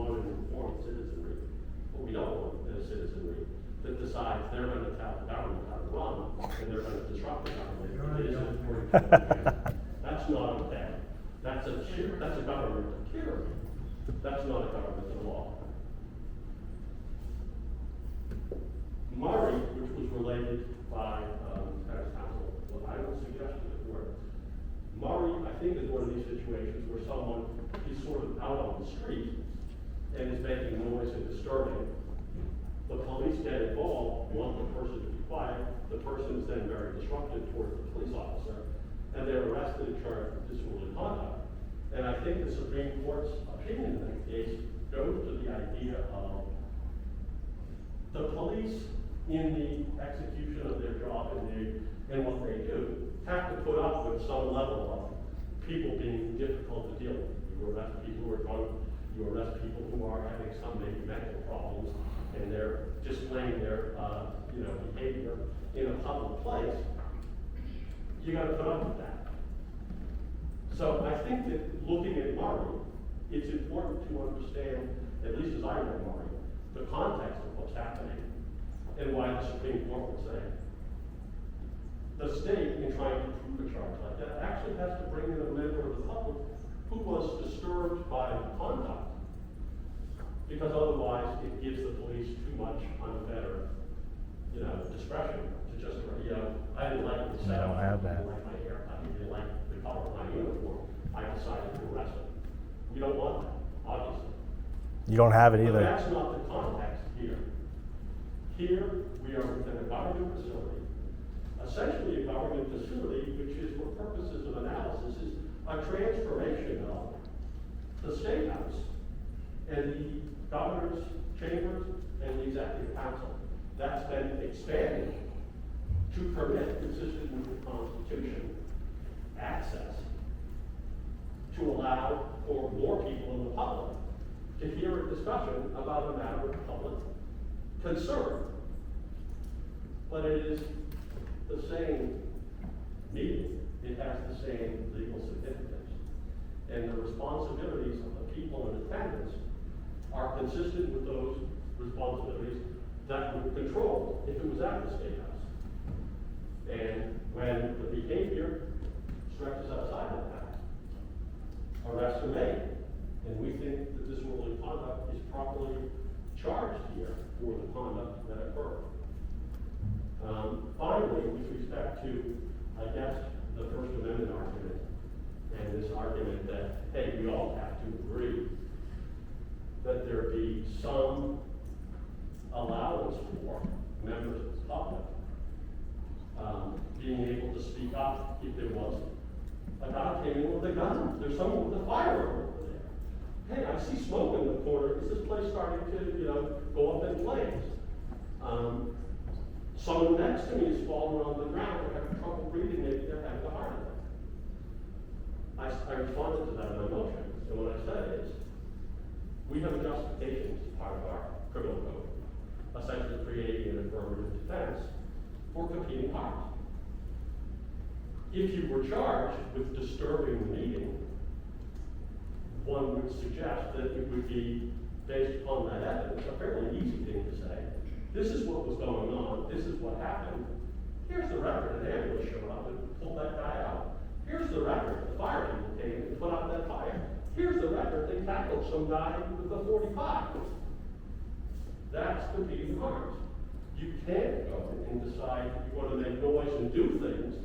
want an informed citizenry, but we don't want a citizenry that decides they're going to tell the government how to run, and they're going to disrupt the government. It isn't according to the agenda. That's not okay. That's a government of tyranny. That's not a government of law. Murray, which was related by defense counsel, well, I would suggest to the court, Murray, I think, is one of these situations where someone is sort of out on the street and is making noise and disturbing. The police get involved, want the person to be quiet. The person is then very disruptive towards the police officer, and they're arrested and charged with disorderly conduct. And I think the Supreme Court's opinion in that case goes to the idea of the police in the execution of their job and what they do have to put up with some level of people being difficult to deal with. You arrest people who are drunk, you arrest people who are having some maybe mental problems, and they're displaying their behavior in a public place. You got to put up with that. So I think that looking at Murray, it's important to understand, at least as I read Murray, the context of what's happening and why the Supreme Court would say the state, in trying to prove a charge like that, actually has to bring in a member of the public who was disturbed by the conduct, because otherwise it gives the police too much unfettered, discretion to just, I didn't like the They don't have that. I didn't like my haircut, I didn't like the color of my uniform, I decided to arrest him. We don't want that, obviously. You don't have it But either. that's not the context here. Here, we are within a government facility, essentially a government facility, which is, for purposes of analysis, is a transformation of the State House and the governor's chambers and the executive council. That's been expanded to permit, consistent with the Constitution, access to allow for more people in the public to hear a discussion about a matter of public concern. But it is the same meeting. It has the same legal significance. And the responsibilities of the people in attendance are consistent with those responsibilities that would control if it was at the State House. And when the behavior stretches outside of that, arrests are made. And we think that disorderly conduct is properly charged here for the conduct that occurred. Finally, with respect to, I guess, the First Amendment argument, and this argument that, hey, we all have to agree that there be some allowance for members of the public being able to speak up if there was a guy came in with a gun. There's someone with a firearm over there. Hey, I see smoke in the corner. Is this place starting to, go up in flames? Someone next to me is falling on the ground. They're having trouble breathing. Maybe they're having a heart attack. I responded to that in my motion. And what I said is, we have a justification as part of our criminal code, essentially creating an affirmative defense for competing harms. If you were charged with disturbing the meeting, one would suggest that it would be, based upon that evidence, a fairly easy thing to say. This is what was going on. This is what happened. Here's the record. An ambulance showed up and pulled that guy out. Here's the record. The fire people came and put out that fire. Here's the record. They tackled some guy with a 45. That's competing harms. You can't go and decide you want to make noise and do things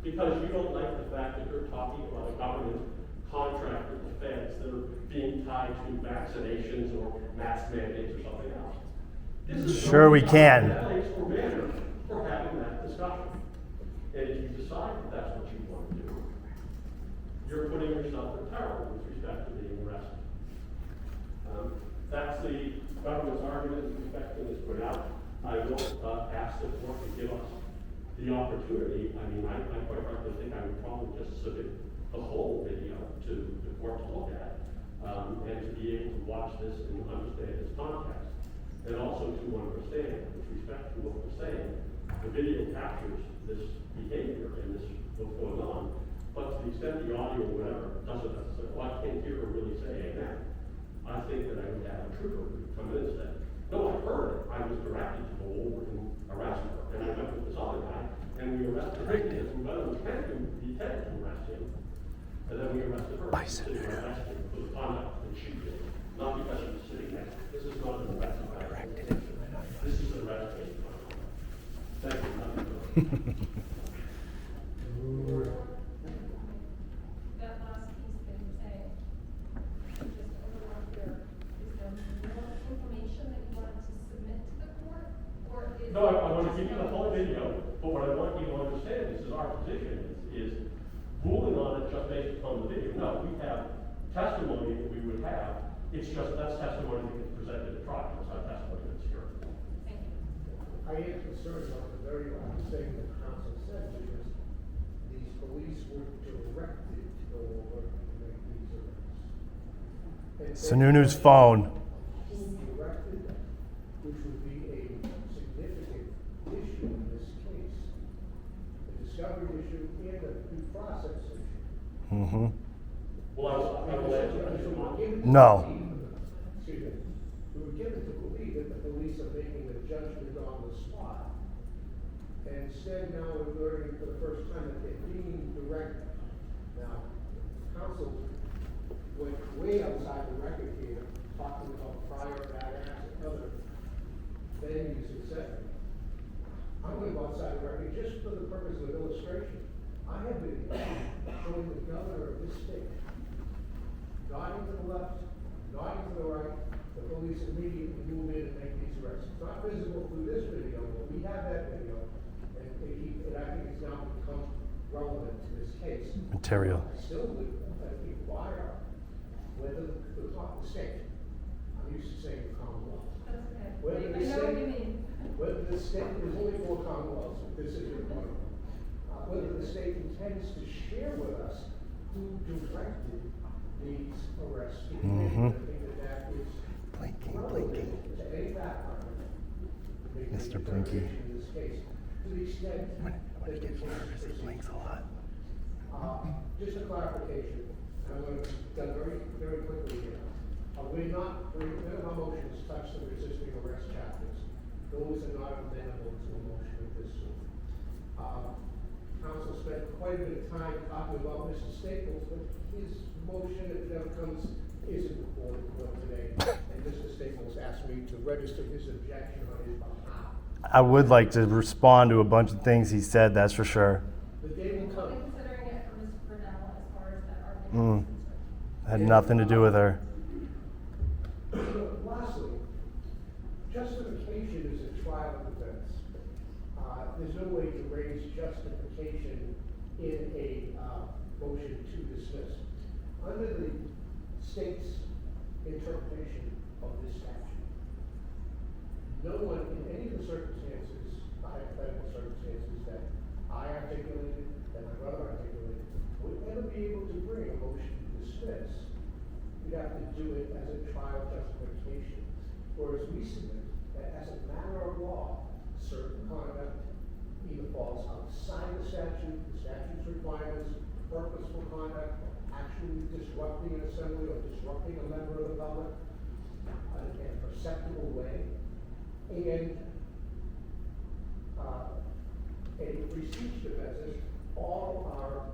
because you don't like the fact that they're talking about a government contract with the feds that are being tied to vaccinations or mask mandates or something else. This is Sure we can. place or manner for having that discussion. And if you decide that that's what you want to do, you're putting yourself in peril with respect to being arrested. That's the government's argument with respect to this put out. I will ask the court to give us the opportunity. I mean, I quite frankly think I would probably just submit the whole video to the court to look at and to be able to watch this and understand its context. And also to understand, with respect to what we're saying, the video captures this behavior and this what's going on, but to the extent the audio or whatever doesn't necessarily, well, I can't hear her really say amen. I think that I would have a trooper come in and say, no, I heard it, I was directed to go over and arrest her, and I went with this other guy, and we arrested him, because we went on the intent to arrest him, and then we arrested her. Bison. We arrested him for the conduct that she did, not because she was sitting there. This is not an arrest. This is an arrest case. Thank you. Nothing further. That last piece that you say, just overall here, is there more information that you wanted to submit to the court? Or is? No, I want to give you the whole video, but what I want you to understand is our position is ruling on it just based upon the video. No, we have testimony that we would have, it's just that's testimony that gets presented at trial, it's not testimony that's here. Thank you. I am concerned about the very last thing the council said, which is these police were directed to go over and make these arrests. Sununu's phone. Who directed them, which would be a significant issue in this case. The discovery issue and the due process issue. Mm-hmm. Well, I will answer that. if you want. No. Excuse me. We were given to believe that the police are making a judgment on the spot. And instead now we're learning for the first time that they're being directed. Now, council went way outside the record here, talking about prior bad acts and other venues, etc. I'm going to go outside the record just for the purpose of illustration. I have been showing the governor of this state, nodding to the left, nodding to the right, the police immediately move in and make these arrests. It's not visible through this video, but we have that video, and I think it's now become relevant to this case. Material. I still would inquire whether the state, I'm used to saying the Commonwealth, That's okay. whether the I know what you state, mean. whether the state, there's only 4 Commonwealths, this is your point. Whether the state intends to share with us who directed these arrests. Mhm. I think that is Blinking, relevant blinking. to any background. Mr. Blinky. In this case, to the extent When that he the gets case nervous, he proceeds. blinks a lot. Just a clarification, and I'm going to go very, very quickly here. None of our motions touch the resisting arrest chapters. Those are not amenable to a motion of this sort. Council spent quite a bit of time talking about Mr. Staples, but his motion, if it ever comes, isn't before the court today. And Mr. Staples asked me to register his objection on his behalf. I would like to respond to a bunch of things he said, that's for sure. The day will We'll come. be considering it for Ms. Brunel as far as that argument is concerned. Had nothing to do with her. Lastly, justification is a trial defense. There's no way to raise justification in a motion to dismiss. Under the state's interpretation of this statute, no one in any of the circumstances, hypothetical circumstances that I articulated, that my brother articulated, would ever be able to bring a motion to dismiss. You'd have to do it as a trial justification. Whereas we submit that as a matter of law, certain conduct either falls outside the statute's requirements, purposeful conduct, actually disrupting an assembly or disrupting a member of the public in a perceptible way, and a free speech defenses all are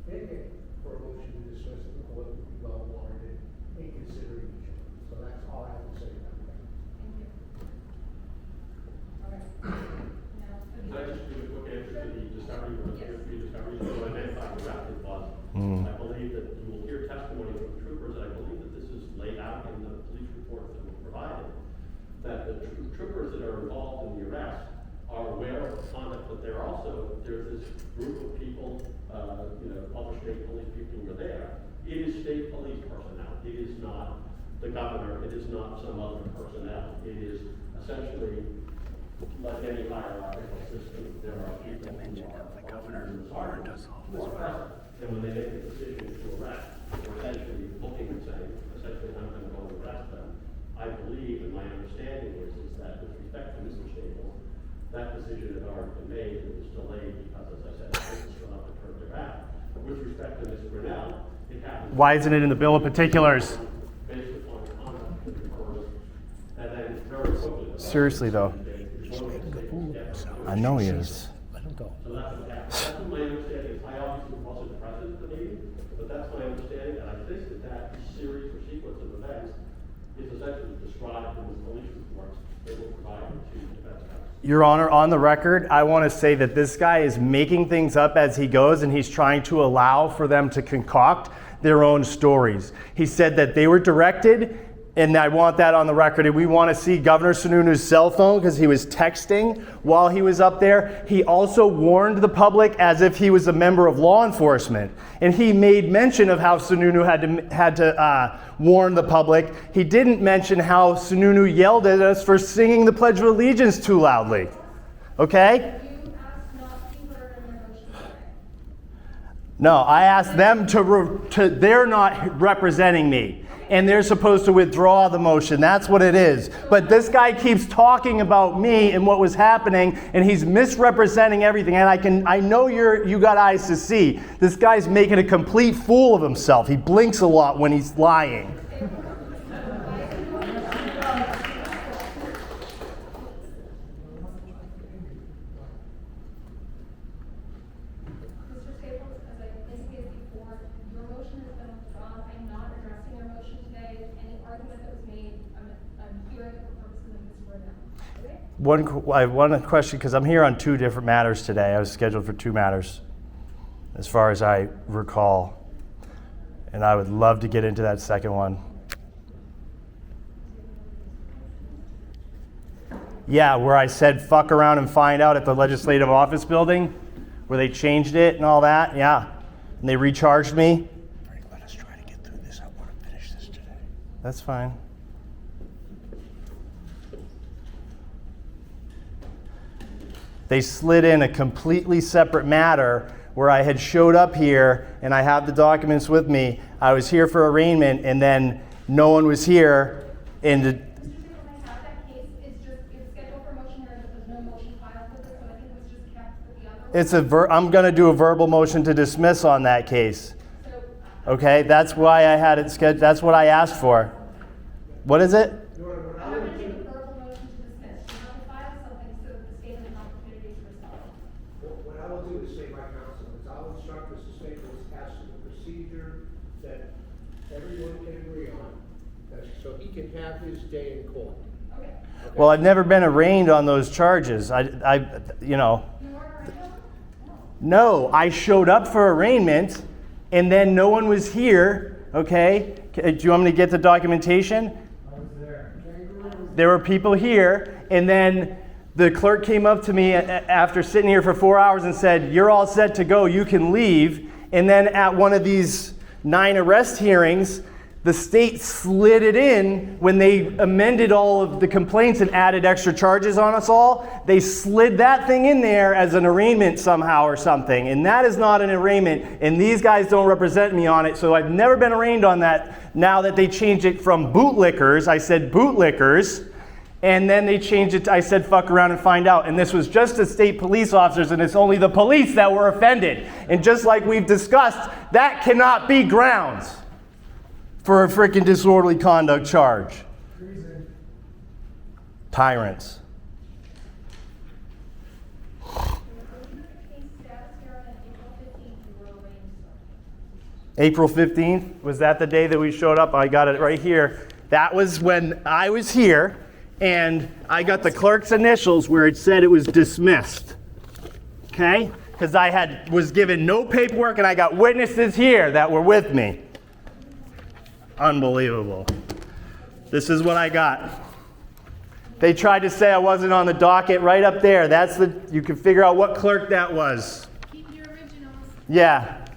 begging for a motion to dismiss in the court would be well warranted in considering each other. So that's all I have to say about that. Thank you. All right. Now, Can I just give a quick answer to the discovery, or Yes. the discovery, so I meant by directed was, Mm. I believe that you will hear testimony from troopers, and I believe that this is laid out in the police reports that were provided, that the troopers that are involved in the arrest are aware of the conduct, but there's this group of people, other state police people who are there. It is state police personnel, it is not the governor, it is not some other personnel, it is essentially like any hierarchical system, there are people who are the sergeants who are present. And when they make a decision to arrest, we're essentially looking and saying, essentially, I'm going to go and arrest them. I believe, and my understanding is that with respect to Mr. Staples, that decision had already been made, and it was delayed because, as I said, this is not the term they're at. With respect to Ms. Brunel, it happened. Why isn't it in the bill of particulars? Based upon And then very quickly. Seriously, though. I know he is. Let him go. So that's what happened. That's what my understanding is. I obviously wasn't present at the meeting, but that's my understanding, and I think that that series or sequence of events is essentially described in the police reports that were provided to the defense counsel. Your Honor, on the record, I want to say that this guy is making things up as he goes, and he's trying to allow for them to concoct their own stories. He said that they were directed, and I want that on the record, and we want to see Governor Sununu's cell phone because he was texting while he was up there. He also warned the public as if he was a member of law enforcement, and he made mention of how Sununu had to warn the public. He didn't mention how Sununu yelled at us for singing the Pledge of Allegiance too loudly. Okay? You asked not to be heard in your motion today. No, I asked them they're not representing me, and they're supposed to withdraw the motion. That's what it is. But this guy keeps talking about me and what was happening, and he's misrepresenting everything. And I know you got eyes to see. This guy's making a complete fool of himself. He blinks a lot when he's lying. Mr. Staples, as I indicated before, your motion has been withdrawn. I'm not addressing your motion today. Any argument that was made, I'm hearing it for purposes of this board now. Okay? I have one question because I'm here on two different matters today. I was scheduled for two matters, as far as I recall. And I would love to get into that second one. Yeah, where I said fuck around and find out at the Legislative Office Building, where they changed it and all that. Yeah. And they recharged me. Frank, let us try to get through this. I want to finish this today. That's fine. They slid in a completely separate matter where I had showed up here and I have the documents with me. I was here for arraignment and then no one was here. And Mr. Staples, I have that case. It's scheduled for motion hearing, but there's no motion filed with it, so I think it was just kept with the other one. I'm going to do a verbal motion to dismiss on that case. So, Okay, that's why I had it scheduled. That's what I asked for. What is it? I'm going to make a verbal motion to dismiss. You have to file something so that the state has an opportunity to respond. What I will do is say my counsel, is I'll instruct Mr. Staples as to the procedure that everyone can agree on, so he can have his day in court. Okay. Well, I've never been arraigned on those charges. You know. You weren't ready? No, I showed up for arraignment, and then no one was here. Okay, do you want me to get the documentation? I was there. There were people here, and then the clerk came up to me after sitting here for 4 hours and said, "You're all set to go. You can leave." And then at one of these 9 arrest hearings, the state slid it in when they amended all of the complaints and added extra charges on us all. They slid that thing in there as an arraignment somehow or something. And that is not an arraignment. And these guys don't represent me on it. So I've never been arraigned on that. Now that they changed it from bootlickers, I said bootlickers. And then they changed it to, I said fuck around and find out. And this was just the state police officers, and it's only the police that were offended. And just like we've discussed, that cannot be grounds for a freaking disorderly conduct charge. Treason. Tyrants. The case status here on April 15th, you were arraigned. April 15th, was that the day that we showed up? I got it right here. That was when I was here, and I got the clerk's initials where it said it was dismissed. Okay? Because I was given no paperwork, and I got witnesses here that were with me. Unbelievable. This is what I got. They tried to say I wasn't on the docket right up there. You can figure out what clerk that was. Keep your originals. Yeah.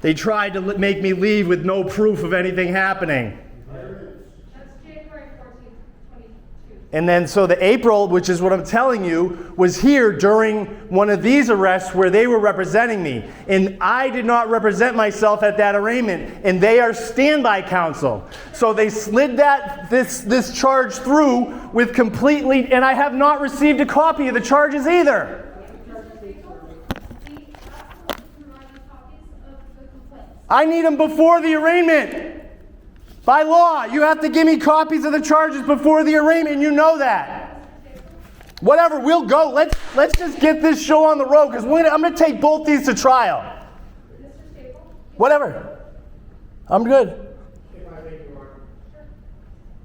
They tried to make me leave with no proof of anything happening. That's January 14th, 22. And then so the April, which is what I'm telling you, was here during one of these arrests where they were representing me. And I did not represent myself at that arraignment. And they are standby counsel. So they slid this charge through with completely, and I have not received a copy of the charges either. I need them before the arraignment. By law, you have to give me copies of the charges before the arraignment, and you know that. Whatever, we'll go. Let's just get this show on the road, because I'm going to take both these to trial. Mr. Staple? Whatever. I'm good. If I may, Your Honor,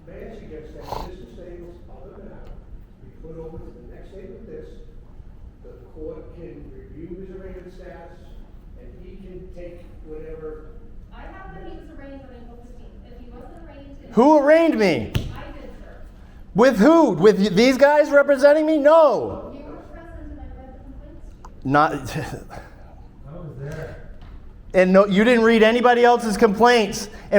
may I suggest that Mr. Staples, other than that, we put over to the next day with this, the court can review his arraignment status, and he can take whatever. I have that he was arraigned on April 15th. If he wasn't arraigned in. Who arraigned me? I did, sir. With who? With these guys representing me? No. You were present and I read the complaints. Not. I was there. And no, you didn't read anybody else's complaints. And